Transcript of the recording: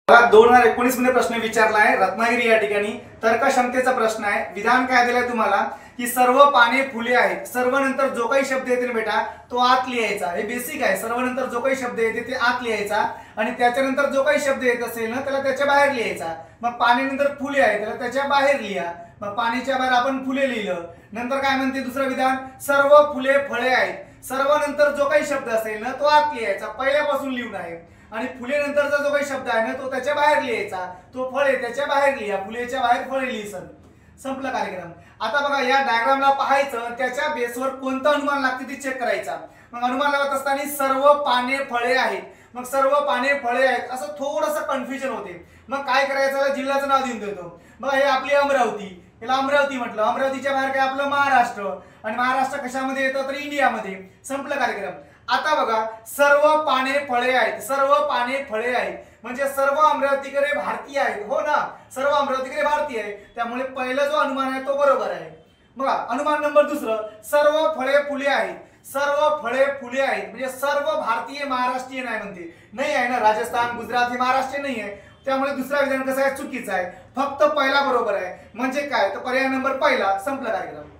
2019 मध्ये प्रश्न विचारला आहे रत्नागिरी या ठिकाणी तर्कक्षमतेचा प्रश्न आहे। विधान काय दिलंय तुम्हाला की सर्व पाने फुले आहेत, सर्व नंतर जो काही शब्द येतील बेटा तो आत लिहायचा। हे बेसिक आहे। सर्व नंतर जो काही शब्द येते ते आत लिहायचा आणि त्याच्यानंतर जो काही शब्द येत असेल ना त्याला त्याच्या बाहेर लिहायचा। मग पाने नंतर फुले आहे त्याला त्याच्या बाहेर लिहा। मग पाण्याच्या बाहेर आपण फुले लिहिलं। नंतर काय म्हणते दुसरं विधान, सर्व फुले फळे आहेत। सर्व नंतर जो काही शब्द असेल ना तो आत लिहायचा, पहिल्यापासून लिहून आहे। आणि फुले नंतरचा जो काही शब्द आहे ना तो त्याच्या बाहेर लिहायचा। तो फळे त्याच्या बाहेर लिहा, फुलेच्या बाहेर फळे लिहिसन। संपला कार्यक्रम। आता बघा या डायग्रामला पाहायचं, त्याच्या बेसवर कोणतं अनुमान लागते ते चेक करायचा। मग अनुमान लावत असताना सर्व पाने फळे आहेत, मग सर्व पाने फळे आहेत असं थोडंसं कन्फ्युजन होते। मग काय करायचं, जिल्ह्याचं नाव देऊन देतो। मग हे आपली अमरावती, याला अमरावती म्हटलं। अमरावतीच्या बाहेर काय आपलं महाराष्ट्र, आणि महाराष्ट्र कशामध्ये येतं तर इंडियामध्ये। संपलं कार्यक्रम। आता बघा सर्व पाने फळे आहेत, सर्व पाने फळे आहेत म्हणजे सर्व अमरावतीकरे भारतीय आहेत, हो ना। सर्व अमरावतीकरे भारतीय आहे, त्यामुळे पहिला जो अनुमान आहे तो बरोबर आहे। बघा अनुमान नंबर दुसरं, सर्व फळे फुले आहेत। सर्व फळे फुले आहेत म्हणजे सर्व भारतीय महाराष्ट्रीयन आहे म्हणते, नाही आहे ना। राजस्थान गुजरात हे महाराष्ट्र नाही आहे, त्यामुळे दुसरा विधान कसं आहे चुकीचं आहे। फक्त पहिला बरोबर आहे। म्हणजे काय तर पर्याय नंबर पहिला। संपला कार्यक्रम।